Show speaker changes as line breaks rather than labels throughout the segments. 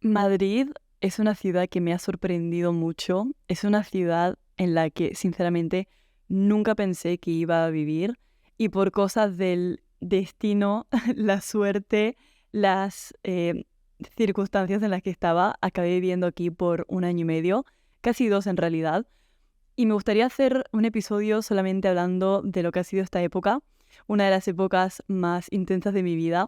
Madrid es una ciudad que me ha sorprendido mucho. Es una ciudad en la que, sinceramente, nunca pensé que iba a vivir y por cosas del destino, la suerte, las circunstancias en las que estaba, acabé viviendo aquí por 1 año y medio, casi 2 en realidad. Y me gustaría hacer un episodio solamente hablando de lo que ha sido esta época, una de las épocas más intensas de mi vida,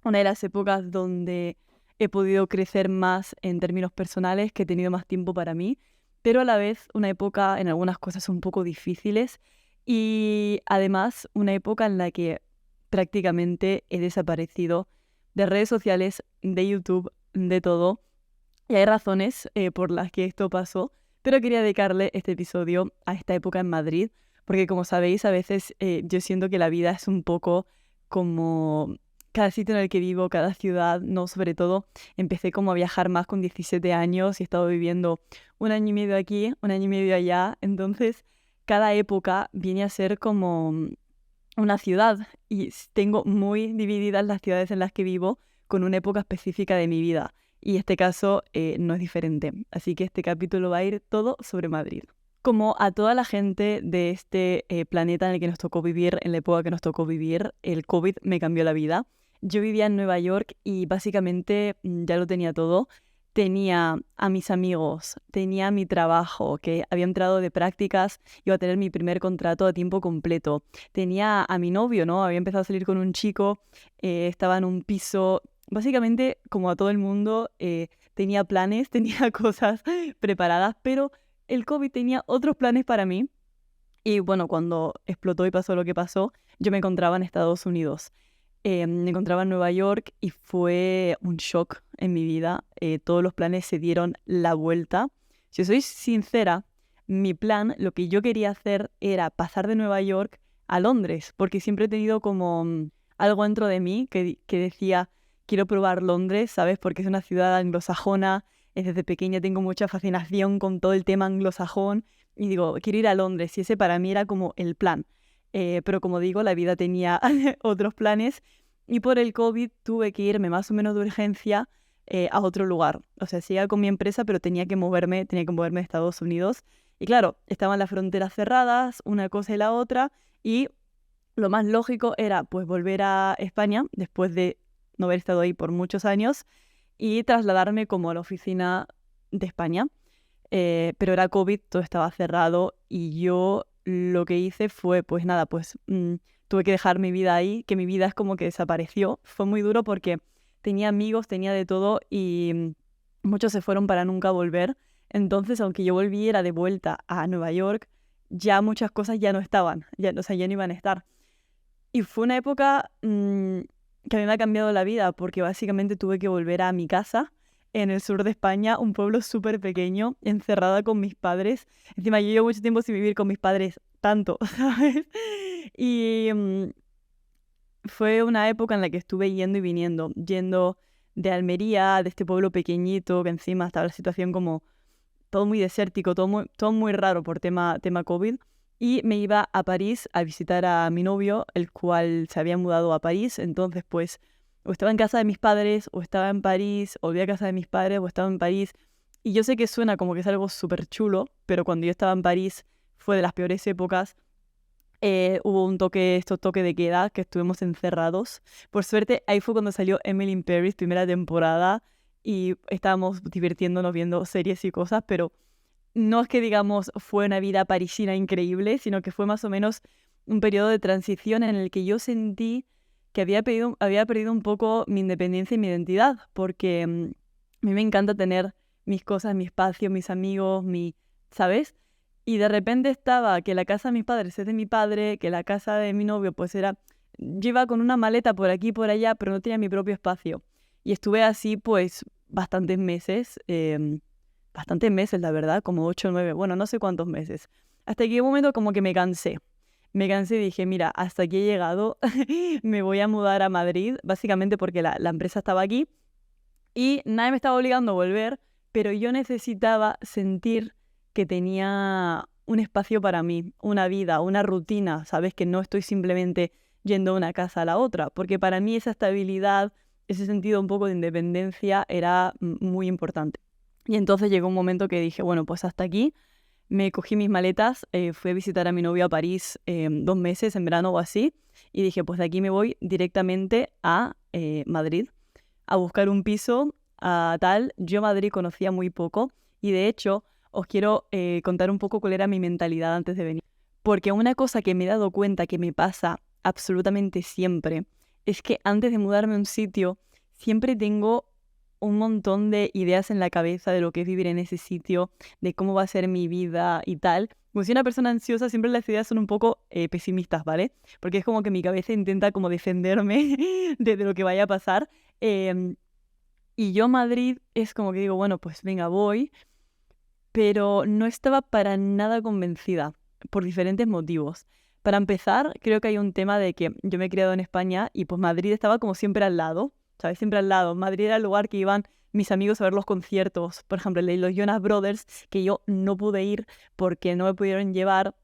una de las épocas donde he podido crecer más en términos personales, que he tenido más tiempo para mí, pero a la vez una época en algunas cosas un poco difíciles y además una época en la que prácticamente he desaparecido de redes sociales, de YouTube, de todo. Y hay razones por las que esto pasó, pero quería dedicarle este episodio a esta época en Madrid, porque como sabéis, a veces yo siento que la vida es un poco como cada sitio en el que vivo, cada ciudad, no, sobre todo, empecé como a viajar más con 17 años y he estado viviendo 1 año y medio aquí, 1 año y medio allá, entonces cada época viene a ser como una ciudad y tengo muy divididas las ciudades en las que vivo con una época específica de mi vida. Y este caso no es diferente. Así que este capítulo va a ir todo sobre Madrid. Como a toda la gente de este planeta en el que nos tocó vivir, en la época que nos tocó vivir, el COVID me cambió la vida. Yo vivía en Nueva York y básicamente ya lo tenía todo. Tenía a mis amigos, tenía mi trabajo, que había entrado de prácticas, iba a tener mi primer contrato a tiempo completo. Tenía a mi novio, ¿no? Había empezado a salir con un chico, estaba en un piso. Básicamente, como a todo el mundo, tenía planes, tenía cosas preparadas, pero el COVID tenía otros planes para mí. Y bueno, cuando explotó y pasó lo que pasó, yo me encontraba en Estados Unidos. Me encontraba en Nueva York y fue un shock en mi vida. Todos los planes se dieron la vuelta. Si soy sincera, mi plan, lo que yo quería hacer era pasar de Nueva York a Londres, porque siempre he tenido como algo dentro de mí que decía, quiero probar Londres, ¿sabes? Porque es una ciudad anglosajona. Desde pequeña tengo mucha fascinación con todo el tema anglosajón y digo, quiero ir a Londres y ese para mí era como el plan. Pero como digo, la vida tenía otros planes y por el COVID tuve que irme más o menos de urgencia a otro lugar. O sea, seguía con mi empresa, pero tenía que moverme de Estados Unidos. Y claro, estaban las fronteras cerradas, una cosa y la otra, y lo más lógico era pues volver a España después de no haber estado ahí por muchos años y trasladarme como a la oficina de España. Pero era COVID, todo estaba cerrado y yo lo que hice fue, pues nada, pues tuve que dejar mi vida ahí, que mi vida es como que desapareció. Fue muy duro porque tenía amigos, tenía de todo y muchos se fueron para nunca volver. Entonces, aunque yo volviera de vuelta a Nueva York, ya muchas cosas ya no estaban, ya, o sea, ya no iban a estar. Y fue una época que a mí me ha cambiado la vida porque básicamente tuve que volver a mi casa en el sur de España, un pueblo súper pequeño, encerrada con mis padres. Encima yo llevo mucho tiempo sin vivir con mis padres tanto, ¿sabes? Y fue una época en la que estuve yendo y viniendo, yendo de Almería, de este pueblo pequeñito, que encima estaba la situación como todo muy desértico, todo muy raro por tema COVID. Y me iba a París a visitar a mi novio, el cual se había mudado a París. Entonces, pues, o estaba en casa de mis padres, o estaba en París, o volví a casa de mis padres, o estaba en París. Y yo sé que suena como que es algo súper chulo, pero cuando yo estaba en París fue de las peores épocas. Hubo toque de queda, que estuvimos encerrados. Por suerte, ahí fue cuando salió Emily in Paris, primera temporada, y estábamos divirtiéndonos viendo series y cosas, pero no es que digamos fue una vida parisina increíble, sino que fue más o menos un periodo de transición en el que yo sentí que había perdido un poco mi independencia y mi identidad, porque a mí me encanta tener mis cosas, mi espacio, mis amigos, ¿sabes? Y de repente estaba que la casa de mis padres es de mi padre, que la casa de mi novio pues era. Yo iba con una maleta por aquí y por allá, pero no tenía mi propio espacio. Y estuve así pues bastantes meses, la verdad, como 8 o 9, bueno, no sé cuántos meses. Hasta que un momento como que me cansé. Me cansé y dije, mira, hasta aquí he llegado, me voy a mudar a Madrid, básicamente porque la empresa estaba aquí y nadie me estaba obligando a volver, pero yo necesitaba sentir que tenía un espacio para mí, una vida, una rutina, ¿sabes? Que no estoy simplemente yendo de una casa a la otra, porque para mí esa estabilidad, ese sentido un poco de independencia era muy importante. Y entonces llegó un momento que dije, bueno, pues hasta aquí. Me cogí mis maletas, fui a visitar a mi novio a París 2 meses en verano o así, y dije, pues de aquí me voy directamente a Madrid a buscar un piso, a tal. Yo Madrid conocía muy poco y de hecho os quiero contar un poco cuál era mi mentalidad antes de venir. Porque una cosa que me he dado cuenta que me pasa absolutamente siempre es que antes de mudarme a un sitio siempre tengo un montón de ideas en la cabeza de lo que es vivir en ese sitio, de cómo va a ser mi vida y tal. Como soy una persona ansiosa, siempre las ideas son un poco pesimistas, ¿vale? Porque es como que mi cabeza intenta como defenderme de lo que vaya a pasar. Em, y yo a Madrid es como que digo, bueno, pues venga, voy, pero no estaba para nada convencida por diferentes motivos. Para empezar, creo que hay un tema de que yo me he criado en España y pues Madrid estaba como siempre al lado, ¿sabes? Siempre al lado. Madrid era el lugar que iban mis amigos a ver los conciertos, por ejemplo, el de los Jonas Brothers, que yo no pude ir porque no me pudieron llevar.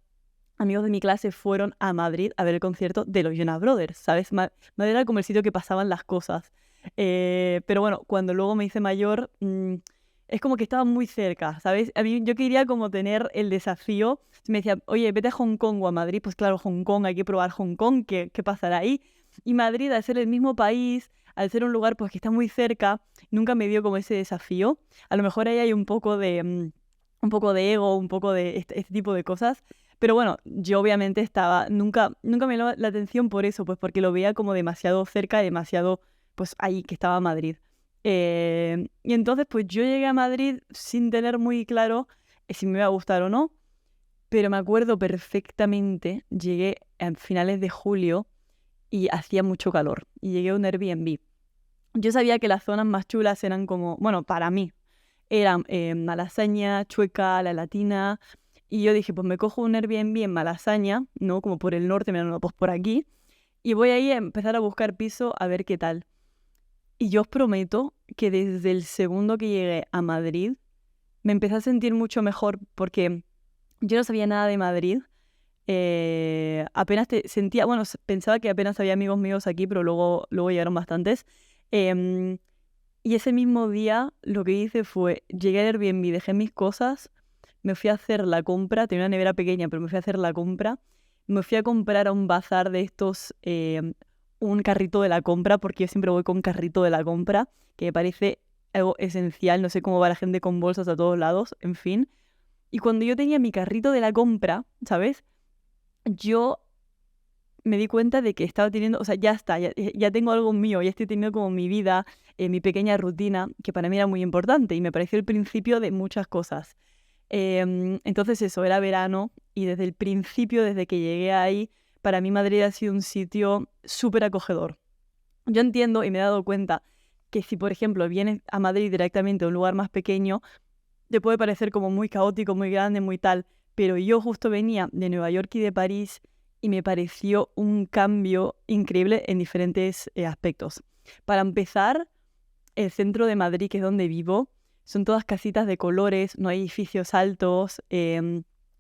Amigos de mi clase fueron a Madrid a ver el concierto de los Jonas Brothers, ¿sabes? Madrid era como el sitio que pasaban las cosas. Pero bueno, cuando luego me hice mayor, es como que estaba muy cerca, ¿sabes? A mí yo quería como tener el desafío. Si me decía, oye, vete a Hong Kong o a Madrid, pues claro, Hong Kong, hay que probar Hong Kong, ¿qué pasará ahí? Y Madrid, al ser el mismo país, al ser un lugar pues que está muy cerca, nunca me dio como ese desafío. A lo mejor ahí hay un poco de ego, un poco de este tipo de cosas. Pero bueno, yo obviamente nunca me llamó la atención por eso, pues porque lo veía como demasiado cerca, demasiado, pues ahí que estaba Madrid. Y entonces pues yo llegué a Madrid sin tener muy claro si me iba a gustar o no, pero me acuerdo perfectamente, llegué a finales de julio y hacía mucho calor y llegué a un Airbnb. Yo sabía que las zonas más chulas eran como, bueno, para mí, eran Malasaña, Chueca, La Latina. Y yo dije, pues me cojo un Airbnb en Malasaña, ¿no? Como por el norte, no, pues por aquí. Y voy ahí a empezar a buscar piso a ver qué tal. Y yo os prometo que desde el segundo que llegué a Madrid, me empecé a sentir mucho mejor porque yo no sabía nada de Madrid. Apenas sentía, bueno, pensaba que apenas había amigos míos aquí, pero luego llegaron bastantes. Em, y ese mismo día lo que hice fue, llegué al Airbnb, dejé mis cosas, me fui a hacer la compra, tenía una nevera pequeña, pero me fui a hacer la compra, me fui a comprar a un bazar de estos, un carrito de la compra, porque yo siempre voy con carrito de la compra, que me parece algo esencial, no sé cómo va la gente con bolsas a todos lados, en fin. Y cuando yo tenía mi carrito de la compra, ¿sabes? Yo me di cuenta de que estaba teniendo, o sea, ya está, ya tengo algo mío, ya estoy teniendo como mi vida, mi pequeña rutina, que para mí era muy importante y me pareció el principio de muchas cosas. Entonces eso, era verano y desde el principio, desde que llegué ahí, para mí Madrid ha sido un sitio súper acogedor. Yo entiendo y me he dado cuenta que si, por ejemplo, vienes a Madrid directamente a un lugar más pequeño, te puede parecer como muy caótico, muy grande, muy tal, pero yo justo venía de Nueva York y de París y me pareció un cambio increíble en diferentes aspectos. Para empezar, el centro de Madrid, que es donde vivo, son todas casitas de colores, no hay edificios altos,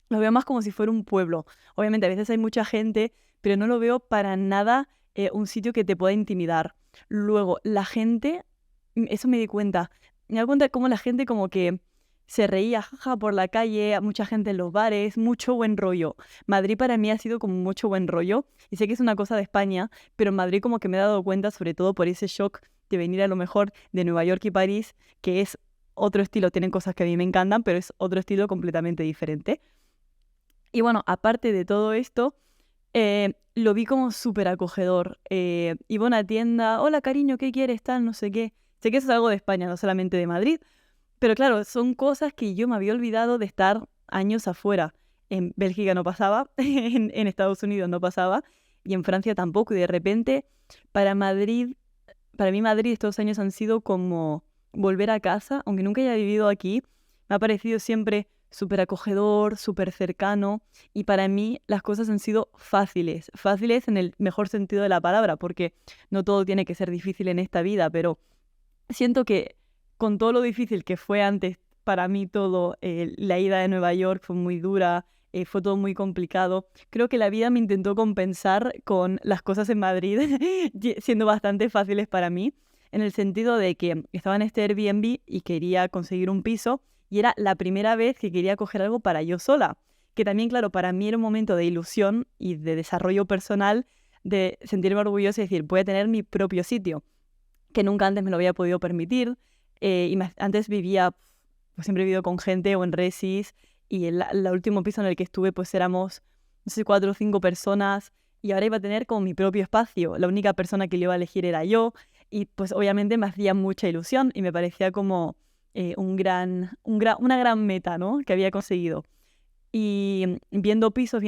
lo veo más como si fuera un pueblo. Obviamente a veces hay mucha gente, pero no lo veo para nada un sitio que te pueda intimidar. Luego, la gente, eso me di cuenta cómo la gente como que se reía, jaja, por la calle, mucha gente en los bares, mucho buen rollo. Madrid para mí ha sido como mucho buen rollo, y sé que es una cosa de España, pero en Madrid como que me he dado cuenta, sobre todo por ese shock de venir a lo mejor de Nueva York y París, que es otro estilo, tienen cosas que a mí me encantan, pero es otro estilo completamente diferente. Y bueno, aparte de todo esto, lo vi como súper acogedor. Iba a una tienda, hola cariño, ¿qué quieres? Tal, no sé qué. Sé que eso es algo de España, no solamente de Madrid, pero claro, son cosas que yo me había olvidado de estar años afuera. En Bélgica no pasaba, en Estados Unidos no pasaba, y en Francia tampoco. Y de repente, para Madrid, para mí Madrid estos años han sido como volver a casa, aunque nunca haya vivido aquí, me ha parecido siempre súper acogedor, súper cercano, y para mí las cosas han sido fáciles, fáciles en el mejor sentido de la palabra, porque no todo tiene que ser difícil en esta vida, pero siento que con todo lo difícil que fue antes para mí todo, la ida de Nueva York fue muy dura, fue todo muy complicado. Creo que la vida me intentó compensar con las cosas en Madrid siendo bastante fáciles para mí. en el sentido de que estaba en este Airbnb y quería conseguir un piso y era la primera vez que quería coger algo para yo sola. Que también, claro, para mí era un momento de ilusión y de desarrollo personal, de sentirme orgullosa y decir, voy a tener mi propio sitio, que nunca antes me lo había podido permitir. Antes vivía, pues siempre he vivido con gente o en resis, y el último piso en el que estuve pues éramos, no sé, 4 o 5 personas, y ahora iba a tener como mi propio espacio. La única persona que le iba a elegir era yo, y pues obviamente me hacía mucha ilusión y me parecía como una gran meta, ¿no?, que había conseguido. Y viendo pisos,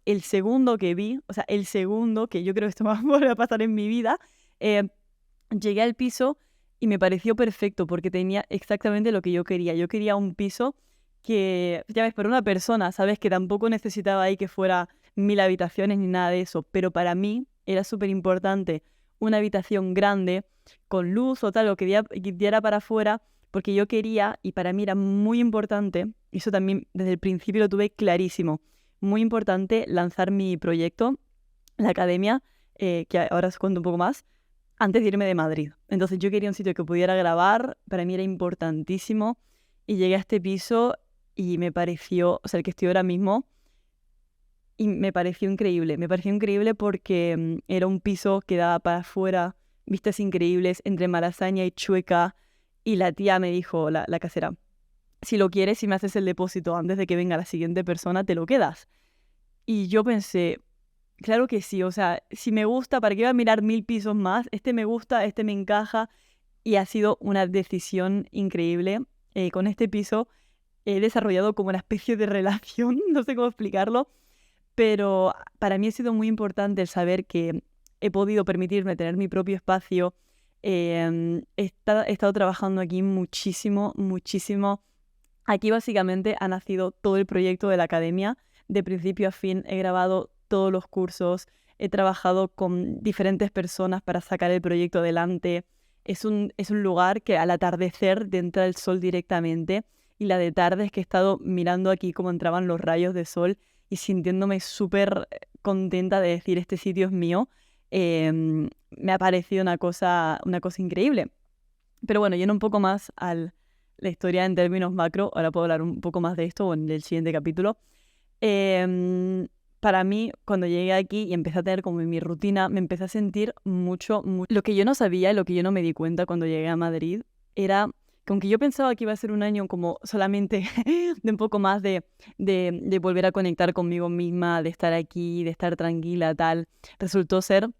el segundo que vi, o sea, el segundo que yo creo que esto me va a volver a pasar en mi vida, eh, llegué al piso y me pareció perfecto porque tenía exactamente lo que yo quería. Yo quería un piso que, ya ves, para una persona, ¿sabes? Que tampoco necesitaba ahí que fuera 1000 habitaciones ni nada de eso, pero para mí era súper importante una habitación grande, con luz o tal, o que diera para afuera, porque yo quería, y para mí era muy importante, y eso también desde el principio lo tuve clarísimo, muy importante lanzar mi proyecto, la academia, que ahora os cuento un poco más, antes de irme de Madrid. Entonces yo quería un sitio que pudiera grabar, para mí era importantísimo, y llegué a este piso y me pareció, o sea, el que estoy ahora mismo, y me pareció increíble porque era un piso que daba para afuera, vistas increíbles entre Malasaña y Chueca, y la tía me dijo, la casera, si lo quieres, si me haces el depósito antes de que venga la siguiente persona, te lo quedas. Y yo pensé, claro que sí, o sea, si me gusta, ¿para qué voy a mirar 1000 pisos más? Este me gusta, este me encaja, y ha sido una decisión increíble. Con este piso he desarrollado como una especie de relación, no sé cómo explicarlo, pero para mí ha sido muy importante el saber que he podido permitirme tener mi propio espacio. He estado trabajando aquí muchísimo, muchísimo. Aquí básicamente ha nacido todo el proyecto de la academia. De principio a fin he grabado todos los cursos, he trabajado con diferentes personas para sacar el proyecto adelante. Es un lugar que al atardecer te entra el sol directamente, y la de tarde es que he estado mirando aquí cómo entraban los rayos de sol y sintiéndome súper contenta de decir, este sitio es mío. Me ha parecido una cosa increíble. Pero bueno, yendo un poco más a la historia en términos macro, ahora puedo hablar un poco más de esto o en el siguiente capítulo. Em, para mí, cuando llegué aquí y empecé a tener como mi rutina, me empecé a sentir mucho. Lo que yo no sabía y lo que yo no me di cuenta cuando llegué a Madrid era que, aunque yo pensaba que iba a ser un año como solamente de un poco más de volver a conectar conmigo misma, de estar aquí, de estar tranquila, tal, resultó ser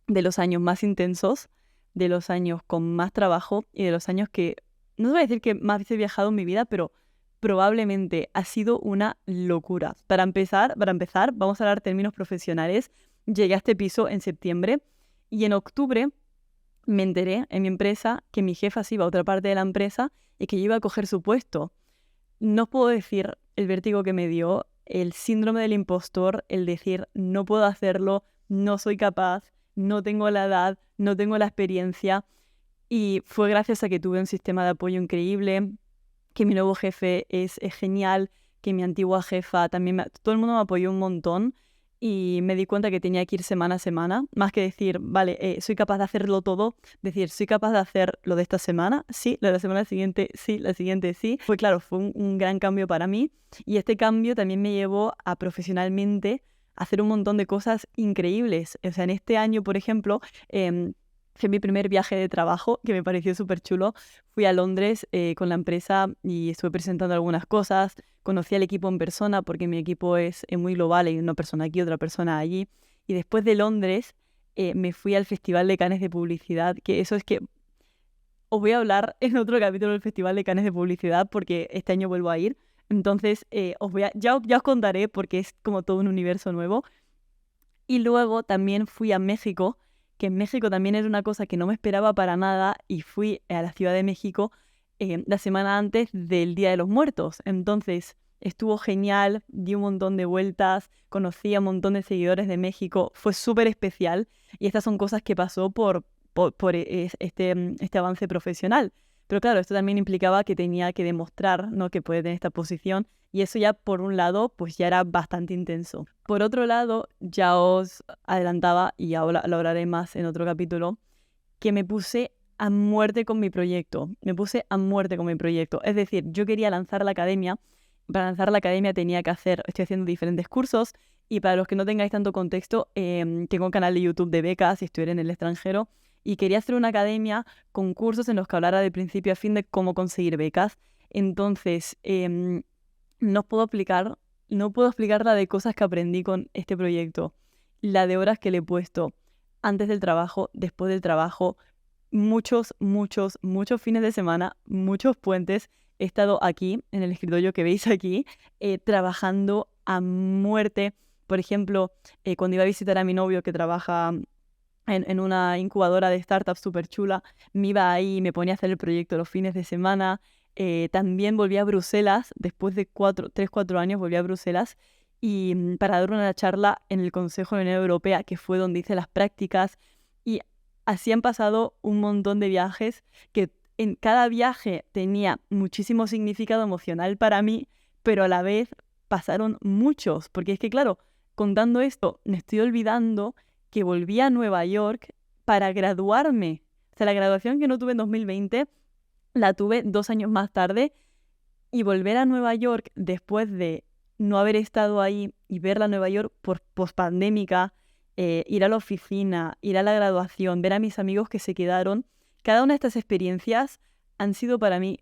de los años más intensos, de los años con más trabajo y de los años que, no voy a decir que más he viajado en mi vida, pero probablemente ha sido una locura. Para empezar, vamos a hablar términos profesionales. Llegué a este piso en septiembre y en octubre me enteré en mi empresa que mi jefa se iba a otra parte de la empresa y que yo iba a coger su puesto. No os puedo decir el vértigo que me dio, el síndrome del impostor, el decir, no puedo hacerlo, no soy capaz, no tengo la edad, no tengo la experiencia. Y fue gracias a que tuve un sistema de apoyo increíble, que mi nuevo jefe es genial, que mi antigua jefa también, todo el mundo me apoyó un montón, y me di cuenta que tenía que ir semana a semana, más que decir, vale, soy capaz de hacerlo todo, decir, soy capaz de hacer lo de esta semana, sí, lo de la semana siguiente, sí, la siguiente, sí. Fue claro, fue un gran cambio para mí, y este cambio también me llevó a profesionalmente hacer un montón de cosas increíbles. O sea, en este año, por ejemplo, fue mi primer viaje de trabajo, que me pareció súper chulo. Fui a Londres con la empresa y estuve presentando algunas cosas. Conocí al equipo en persona porque mi equipo es muy global, hay una persona aquí, otra persona allí. Y después de Londres me fui al Festival de Cannes de Publicidad, que eso es que os voy a hablar en otro capítulo del Festival de Cannes de Publicidad porque este año vuelvo a ir. Entonces ya os contaré porque es como todo un universo nuevo. Y luego también fui a México, que en México también era una cosa que no me esperaba para nada, y fui a la Ciudad de México la semana antes del Día de los Muertos. Entonces estuvo genial, di un montón de vueltas, conocí a un montón de seguidores de México, fue súper especial, y estas son cosas que pasó por este avance profesional. Pero claro, esto también implicaba que tenía que demostrar, ¿no?, que puede tener esta posición, y eso ya por un lado pues ya era bastante intenso. Por otro lado, ya os adelantaba, y ahora lo hablaré más en otro capítulo, que me puse a muerte con mi proyecto. Me puse a muerte con mi proyecto. Es decir, yo quería lanzar la academia. Para lanzar la academia tenía que estoy haciendo diferentes cursos. Y para los que no tengáis tanto contexto, tengo un canal de YouTube de becas si estuviera en el extranjero. Y quería hacer una academia con cursos en los que hablara de principio a fin de cómo conseguir becas. Entonces, no puedo explicar la de cosas que aprendí con este proyecto, la de horas que le he puesto antes del trabajo, después del trabajo, muchos, muchos, muchos fines de semana, muchos puentes. He estado aquí, en el escritorio que veis aquí, trabajando a muerte. Por ejemplo, cuando iba a visitar a mi novio que trabaja en una incubadora de startups súper chula, me iba ahí y me ponía a hacer el proyecto los fines de semana. También volví a Bruselas, después de 3, 4 años volví a Bruselas y para dar una charla en el Consejo de la Unión Europea, que fue donde hice las prácticas. Y así han pasado un montón de viajes que en cada viaje tenía muchísimo significado emocional para mí, pero a la vez pasaron muchos, porque es que claro, contando esto, me estoy olvidando que volví a Nueva York para graduarme. O sea, la graduación que no tuve en 2020, la tuve 2 años más tarde, y volver a Nueva York después de no haber estado ahí y ver la Nueva York por pospandémica, ir a la oficina, ir a la graduación, ver a mis amigos que se quedaron, cada una de estas experiencias han sido para mí,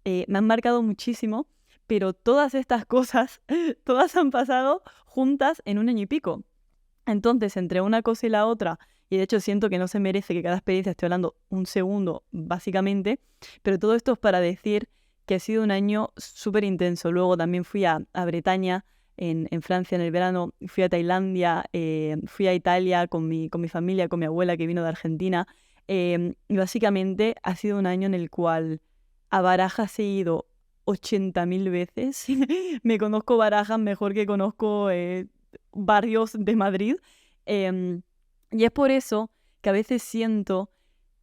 me han marcado muchísimo, pero todas estas cosas, todas han pasado juntas en 1 año y pico. Entonces, entre una cosa y la otra, y de hecho siento que no se merece que cada experiencia esté hablando un segundo, básicamente, pero todo esto es para decir que ha sido un año súper intenso. Luego también fui a Bretaña, en Francia en el verano, fui a Tailandia, fui a Italia con mi familia, con mi abuela que vino de Argentina, y básicamente ha sido un año en el cual a Barajas he ido 80.000 veces. Me conozco Barajas mejor que conozco barrios de Madrid. em, y es por eso que a veces siento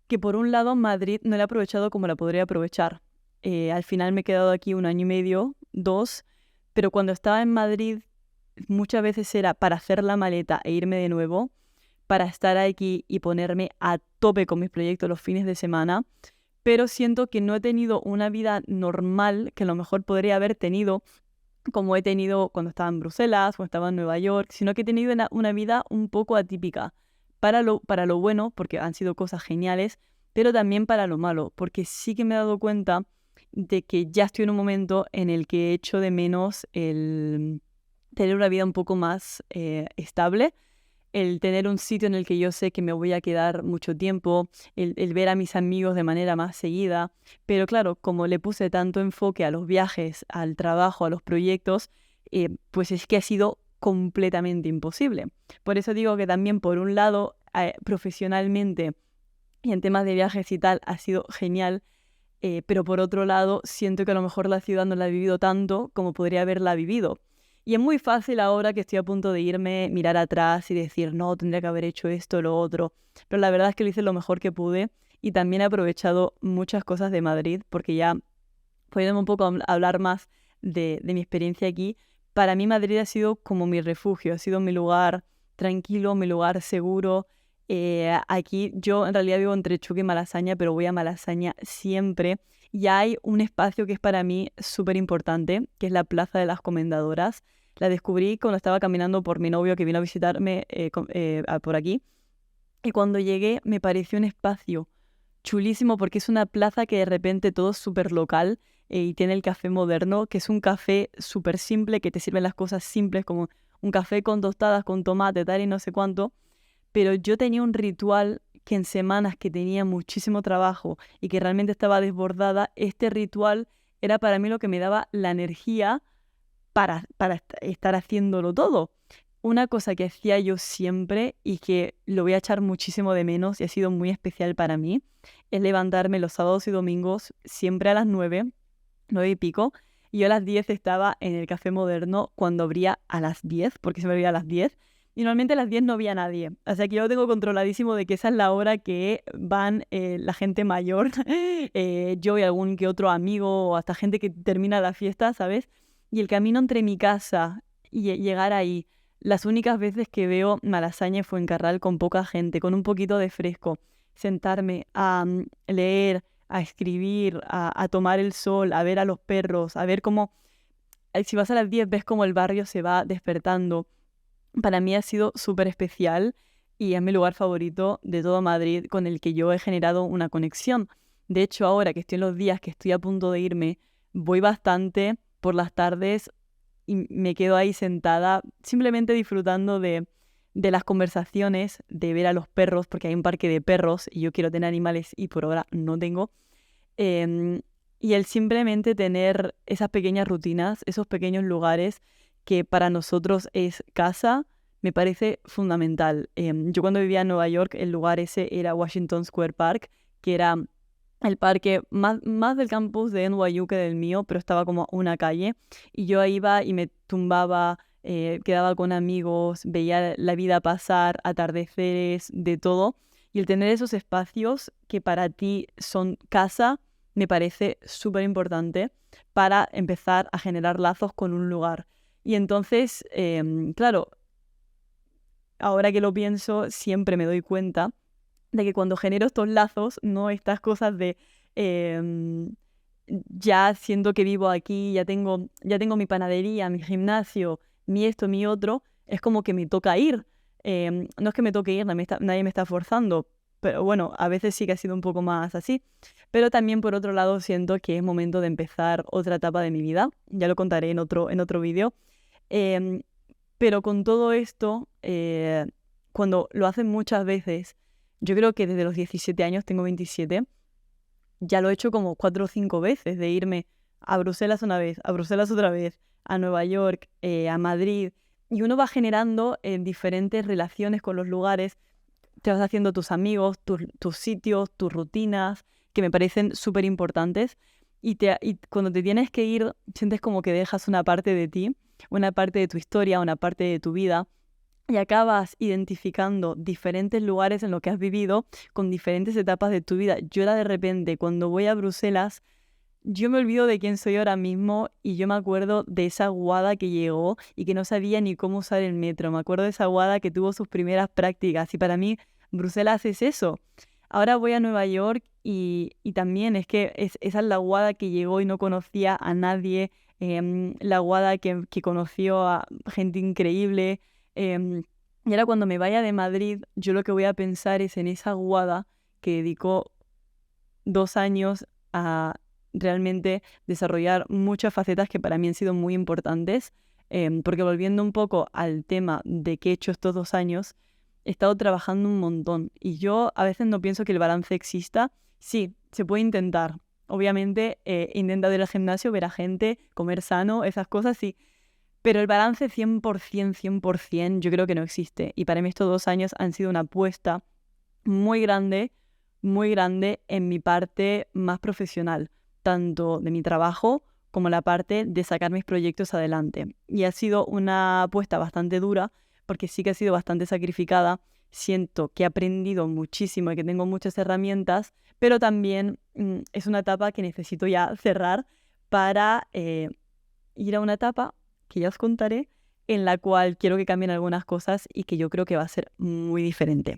que por un lado Madrid no la he aprovechado como la podría aprovechar. Al final me he quedado aquí 1 año y medio, 2, pero cuando estaba en Madrid muchas veces era para hacer la maleta e irme de nuevo, para estar aquí y ponerme a tope con mis proyectos los fines de semana, pero siento que no he tenido una vida normal que a lo mejor podría haber tenido como he tenido cuando estaba en Bruselas, cuando estaba en Nueva York, sino que he tenido una vida un poco atípica. Para lo bueno, porque han sido cosas geniales, pero también para lo malo, porque sí que me he dado cuenta de que ya estoy en un momento en el que echo de menos el tener una vida un poco más estable, el tener un sitio en el que yo sé que me voy a quedar mucho tiempo, el ver a mis amigos de manera más seguida. Pero claro, como le puse tanto enfoque a los viajes, al trabajo, a los proyectos, pues es que ha sido completamente imposible. Por eso digo que también, por un lado, profesionalmente y en temas de viajes y tal, ha sido genial. Pero por otro lado, siento que a lo mejor la ciudad no la he vivido tanto como podría haberla vivido. Y es muy fácil ahora que estoy a punto de irme, mirar atrás y decir, no, tendría que haber hecho esto, lo otro. Pero la verdad es que lo hice lo mejor que pude y también he aprovechado muchas cosas de Madrid, porque ya, poniéndome un poco a hablar más de mi experiencia aquí, para mí Madrid ha sido como mi refugio, ha sido mi lugar tranquilo, mi lugar seguro. Aquí yo en realidad vivo entre Chuque y Malasaña, pero voy a Malasaña siempre. Y hay un espacio que es para mí súper importante, que es la Plaza de las Comendadoras. La descubrí cuando estaba caminando por mi novio que vino a visitarme por aquí. Y cuando llegué me pareció un espacio chulísimo porque es una plaza que de repente todo es súper local, y tiene el café moderno, que es un café súper simple, que te sirven las cosas simples como un café con tostadas, con tomate, tal y no sé cuánto. Pero yo tenía un ritual que en semanas que tenía muchísimo trabajo y que realmente estaba desbordada, este ritual era para mí lo que me daba la energía para estar haciéndolo todo. Una cosa que hacía yo siempre y que lo voy a echar muchísimo de menos y ha sido muy especial para mí, es levantarme los sábados y domingos siempre a las 9, 9 y pico. Y yo a las 10 estaba en el Café Moderno cuando abría a las 10, porque se me abría a las 10. Y normalmente a las 10 no había nadie. O sea que yo lo tengo controladísimo de que esa es la hora que van la gente mayor, yo y algún que otro amigo o hasta gente que termina la fiesta, ¿sabes? Y el camino entre mi casa y llegar ahí, las únicas veces que veo Malasaña y Fuencarral con poca gente, con un poquito de fresco, sentarme a leer, a escribir, a tomar el sol, a ver a los perros, a ver cómo, si vas a las 10 ves cómo el barrio se va despertando. Para mí ha sido súper especial y es mi lugar favorito de todo Madrid con el que yo he generado una conexión. De hecho, ahora que estoy en los días que estoy a punto de irme, voy bastante por las tardes y me quedo ahí sentada simplemente disfrutando de las conversaciones, de ver a los perros, porque hay un parque de perros y yo quiero tener animales y por ahora no tengo. Em, y el simplemente tener esas pequeñas rutinas, esos pequeños lugares que para nosotros es casa, me parece fundamental. Yo cuando vivía en Nueva York, el lugar ese era Washington Square Park, que era el parque más del campus de NYU que del mío, pero estaba como una calle. Y yo iba y me tumbaba, quedaba con amigos, veía la vida pasar, atardeceres, de todo. Y el tener esos espacios que para ti son casa, me parece súper importante para empezar a generar lazos con un lugar. Y entonces, claro, ahora que lo pienso, siempre me doy cuenta de que cuando genero estos lazos, no estas cosas de em, ya siento que vivo aquí, ya tengo mi panadería, mi gimnasio, mi esto, mi otro, es como que me toca ir. No es que me toque ir, nadie me está forzando, pero bueno, a veces sí que ha sido un poco más así. Pero también por otro lado siento que es momento de empezar otra etapa de mi vida, ya lo contaré en otro vídeo. Em, pero con todo esto, cuando lo hacen muchas veces, yo creo que desde los 17 años, tengo 27, ya lo he hecho como 4 o 5 veces, de irme a Bruselas una vez, a Bruselas otra vez, a Nueva York, a Madrid, y uno va generando diferentes relaciones con los lugares, te vas haciendo tus amigos, tus sitios, tus rutinas, que me parecen súper importantes, y cuando te tienes que ir, sientes como que dejas una parte de ti, una parte de tu historia, una parte de tu vida, y acabas identificando diferentes lugares en los que has vivido con diferentes etapas de tu vida. Yo ahora de repente, cuando voy a Bruselas, yo me olvido de quién soy ahora mismo y yo me acuerdo de esa guada que llegó y que no sabía ni cómo usar el metro. Me acuerdo de esa guada que tuvo sus primeras prácticas y para mí Bruselas es eso. Ahora voy a Nueva York y también es que esa es la guada que llegó y no conocía a nadie, la guada que conoció a gente increíble. Y ahora cuando me vaya de Madrid, yo lo que voy a pensar es en esa guada que dedicó 2 años a realmente desarrollar muchas facetas que para mí han sido muy importantes, porque volviendo un poco al tema de qué he hecho estos 2 años, he estado trabajando un montón y yo a veces no pienso que el balance exista. Sí, se puede intentar. Obviamente, intenta ir al gimnasio, ver a gente, comer sano, esas cosas, sí. Pero el balance 100%, 100%, yo creo que no existe. Y para mí estos 2 años han sido una apuesta muy grande en mi parte más profesional, tanto de mi trabajo como la parte de sacar mis proyectos adelante. Y ha sido una apuesta bastante dura, porque sí que ha sido bastante sacrificada. Siento que he aprendido muchísimo y que tengo muchas herramientas, pero también es una etapa que necesito ya cerrar para ir a una etapa que ya os contaré, en la cual quiero que cambien algunas cosas y que yo creo que va a ser muy diferente.